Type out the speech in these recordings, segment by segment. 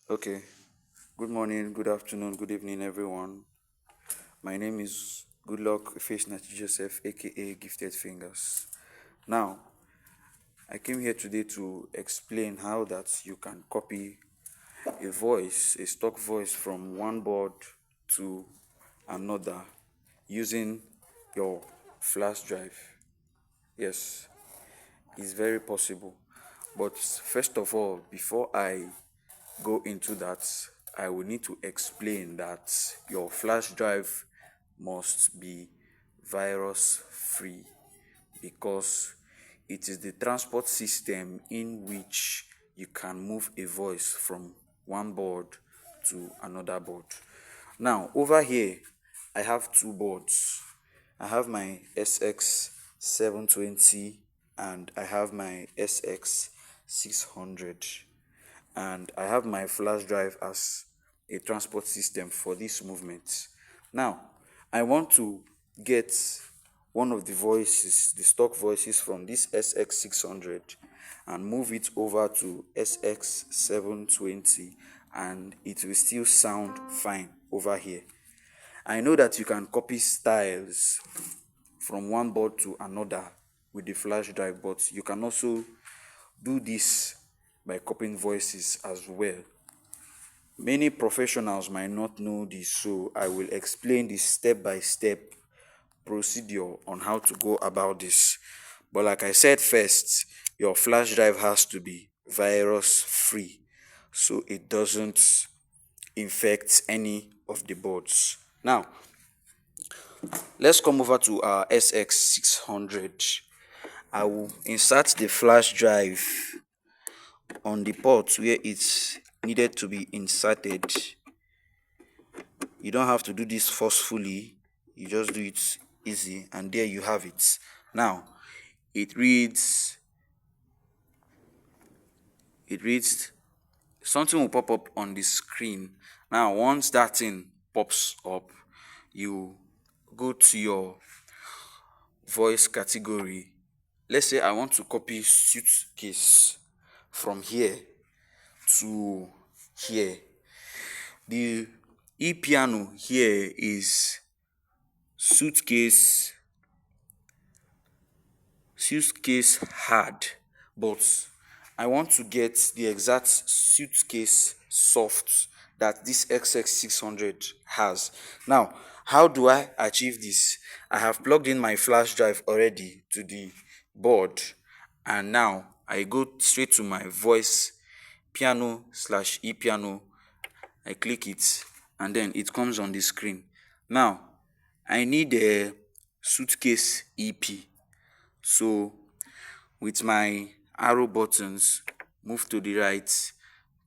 Okay. Good morning, good afternoon, good evening, everyone. My name is Goodluck Ifeanyi Joseph, aka Gifted Fingers. Now, I came here today to explain how that you can copy a stock voice from one board to another using your flash drive. Yes, it's very possible. But first of all, before I go into that, I will need to explain that your flash drive must be virus free because it is the transport system in which you can move a voice from one board to another board. Now, over here, I have two boards. I have my SX720 and I have my SX600, and I have my flash drive as a transport system for this movement. Now, I want to get one of the voices, the stock voices from this SX600, and move it over to SX720, and it will still sound fine over here. I know that you can copy styles from one board to another with the flash drive, but you can also do this by copying voices as well. Many professionals might not know this, so I will explain the step-by-step procedure on how to go about this. But like I said first, your flash drive has to be virus free so it doesn't infect any of the boards. Now, let's come over to our SX600. I will insert the flash drive on the port where it's needed to be inserted. You don't have to do this forcefully, you just do it easy, and there you have it. Now, it reads something will pop up on the screen. Now, once that thing pops up, you go to your voice category. Let's say I want to copy suitcase from here to here. The e-piano here is suitcase hard, but I want to get the exact suitcase soft that this XX600 has. Now, how do I achieve this? I have plugged in my flash drive already to the board, and now I go straight to my voice piano slash e-piano. I click it and then it comes on the screen. Now, I need a suitcase EP. So, with my arrow buttons, move to the right,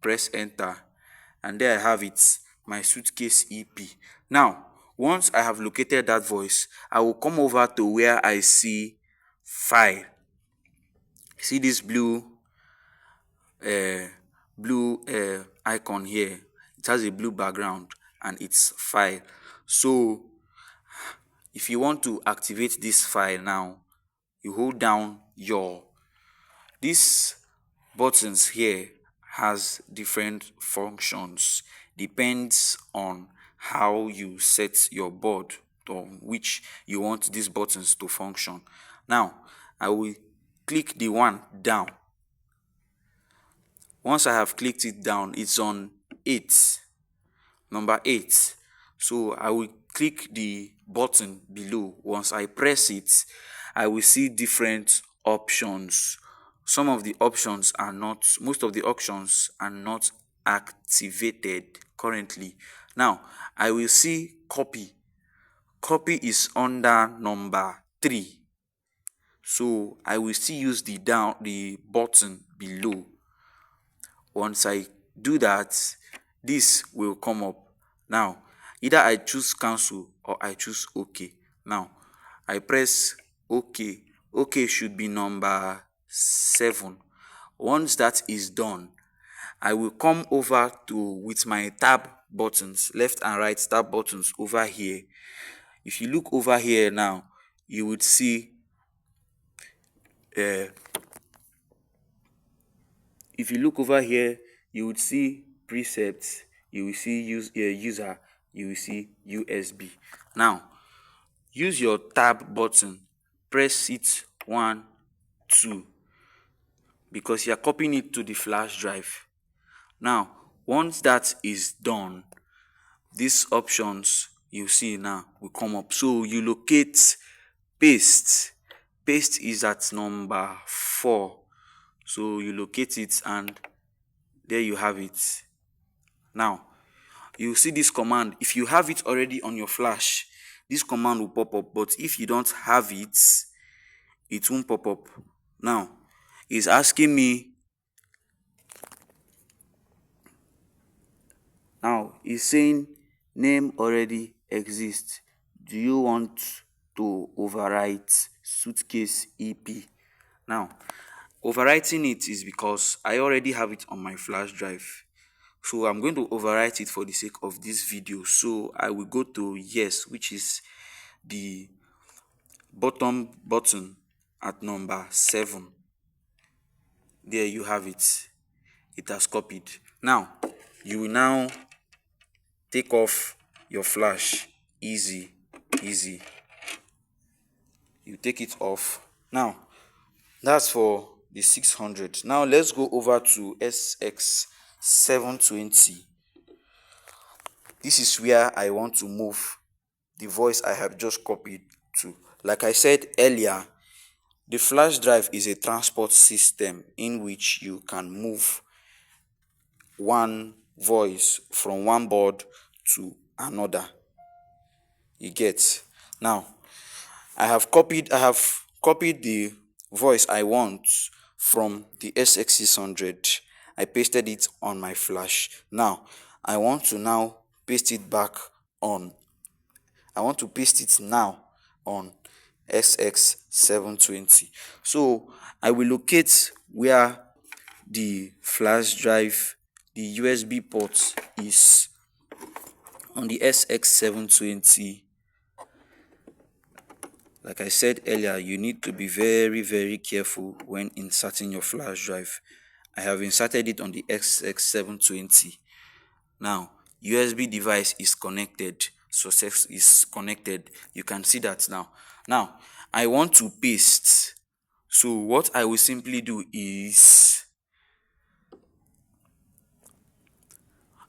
press enter, and there I have it, my suitcase EP. Now, once I have located that voice, I will come over to where I see file. See this icon here. It has a blue background and it's file. So if you want to activate this file now, you hold down these buttons here has different functions, depends on how you set your board on which you want these buttons to function. Now, I will click the one down. Once I have clicked it down, it's on 8, number 8. So I will click the button below. Once I press it, I will see different options. Most of the options are not activated currently. Now, I will see copy. Copy is under number 3. So I will still use the button below. Once I do that, this will come up. Now, either I choose cancel or I choose OK. Now, I press OK. OK should be number 7. Once that is done, I will come over with my tab buttons, left and right tab buttons over here. If you look over here now, you would see if you look over here, you would see precepts, you will see user, you will see USB. Now use your tab button, press it 1, 2, because you are copying it to the flash drive. Now once that is done, these options you see now will come up. So you locate paste. Paste is at number 4. So you locate it and there you have it. Now you see this command. If you have it already on your flash, this command will pop up, but if you don't have it, it won't pop up. Now it's asking me, now it's saying name already exists. Do you want to overwrite suitcase EP? Now overwriting it is because I already have it on my flash drive, so I'm going to overwrite it for the sake of this video. So I will go to yes, which is the bottom button at number 7. There you have it. It has copied. Now you will now take off your flash. Easy. You take it off. Now that's for the 600. Now let's go over to SX720. This is where I want to move the voice I have just copied to. Like I said earlier, the flash drive is a transport system in which you can move one voice from one board to another. You get? Now I have copied the voice I want from the SX600. I pasted it on my flash. Now I want to now paste it back on. I want to paste it now on SX720. So I will locate where the flash drive, the USB port is on the SX720. Like I said earlier, you need to be very, very careful when inserting your flash drive. I have inserted it on the SX720. Now, USB device is connected. Success is connected. You can see that now. Now, I want to paste. So what I will simply do is,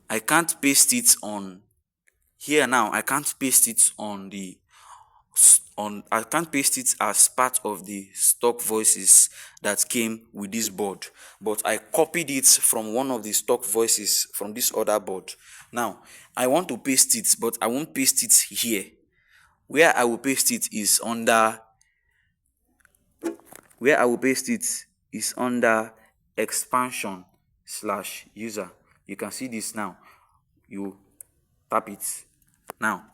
I can't paste it on here now. I can't paste it on the I can't paste it as part of the stock voices that came with this board, but I copied it from one of the stock voices from this other board. Now I want to paste it, but I won't paste it here. Where I will paste it is under expansion/user. You can see this now. You tap it. Now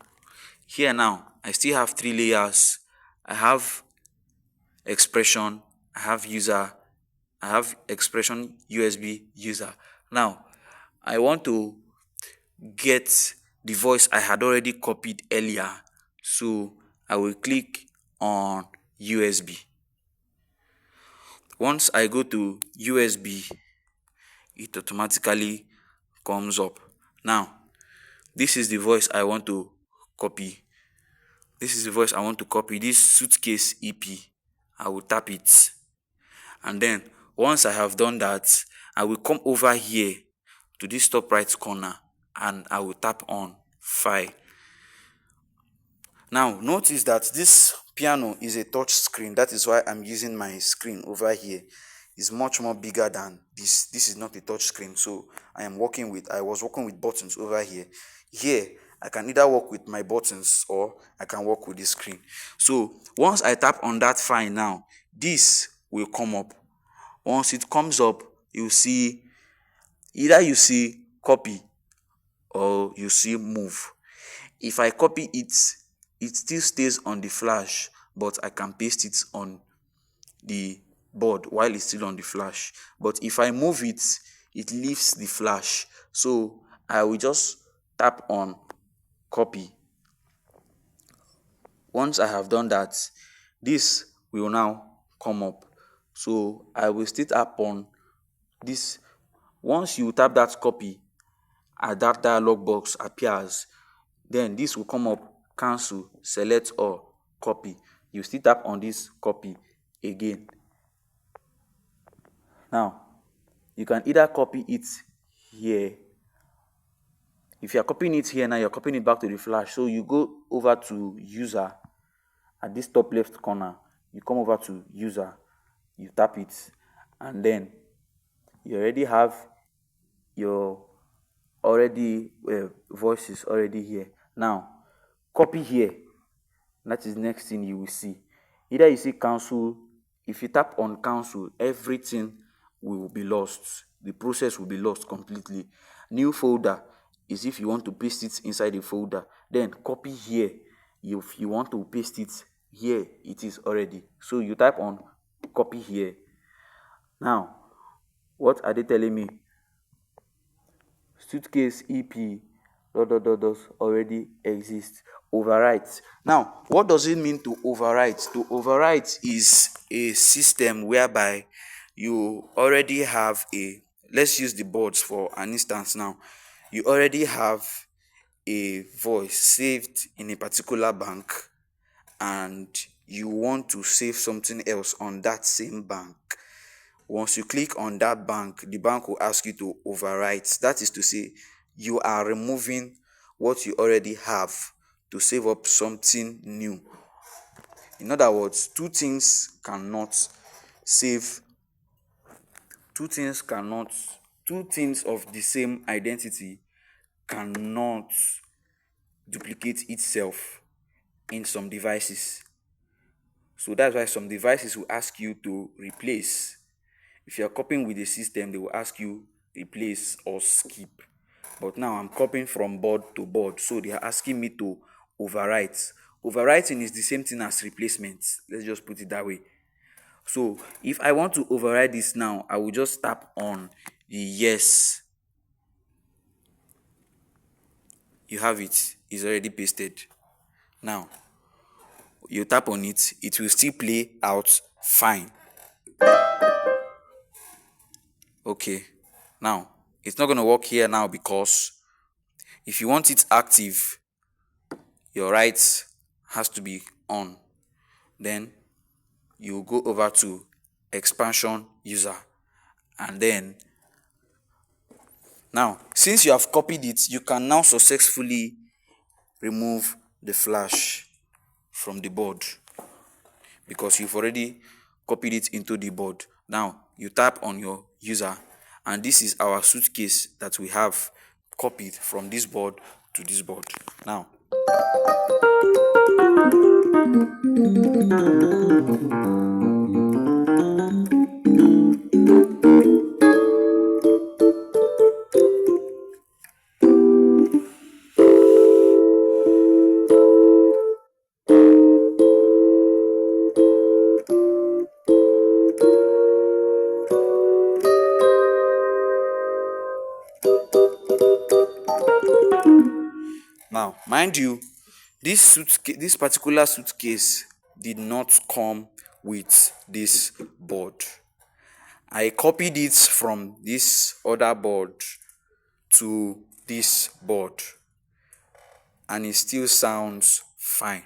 here now I still have 3 layers. I have expression, I have user, I have expression, USB, user. Now I want to get the voice I had already copied earlier, so I will click on USB. Once I go to USB, it automatically comes up. Now this is the voice I want to copy. This suitcase EP. I will tap it, and then once I have done that, I will come over here to this top right corner and I will tap on file. Now notice that this piano is a touch screen. That is why I'm using my screen over here. It's much more bigger than this. This is not a touch screen, so I was working with buttons over here. Here I can either work with my buttons or I can work with the screen. So once I tap on that file now, this will come up. Once it comes up, you see either you see copy or you see move. If I copy it, it still stays on the flash, but I can paste it on the board while it's still on the flash. But if I move it, it leaves the flash. So I will just tap on copy. Once I have done that, this will now come up. So I will still tap on this. Once you tap that copy, as that dialog box appears, then this will come up, cancel, select all, copy. You still tap on this copy again. Now, you can either copy it here. If you are copying it here now, you're copying it back to the flash. So you go over to user at this top left corner. You come over to user, you tap it, and then you already have your voices already here. Now, copy here. That is the next thing you will see. Either you see cancel. If you tap on cancel, everything will be lost. The process will be lost completely. New folder is if you want to paste it inside the folder. Then copy here. If you want to paste it here, it is already. So you type on copy here. Now, what are they telling me? Suitcase EP already exists. Overwrite. Now, what does it mean to overwrite? To overwrite is a system whereby you already have let's use the boards for an instance now. You already have a voice saved in a particular bank, and you want to save something else on that same bank. Once you click on that bank, the bank will ask you to overwrite. That is to say, you are removing what you already have to save up something new. In other words, two things of the same identity cannot duplicate itself in some devices. So that's why some devices will ask you to replace. If you are copying with the system, they will ask you replace or skip. But now I'm copying from board to board, so they are asking me to overwrite. Overwriting is the same thing as replacement. Let's just put it that way. So if I want to override this now, I will just tap on the yes. You have it. It's already pasted. Now, you tap on it. It will still play out fine. Okay. Now, it's not going to work here now because if you want it active, your right has to be on. Then you go over to expansion user, and then now, since you have copied it, you can now successfully remove the flash from the board because you've already copied it into the board. Now, you tap on your user, and this is our suitcase that we have copied from this board to this board. Now, mind you, this particular suitcase did not come with this board. I copied it from this other board to this board, and it still sounds fine.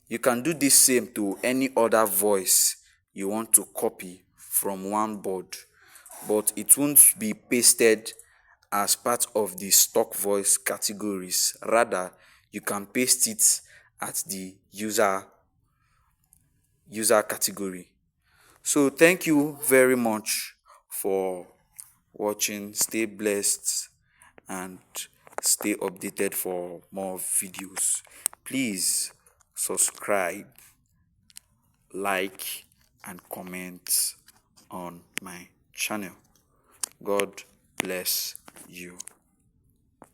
You can do this same to any other voice you want to copy from one board, but it won't be pasted as part of the stock voice categories. Rather, you can paste it at the user category. So thank you very much for watching. Stay blessed and stay updated for more videos. Please subscribe, like, and comment on my channel. God bless you.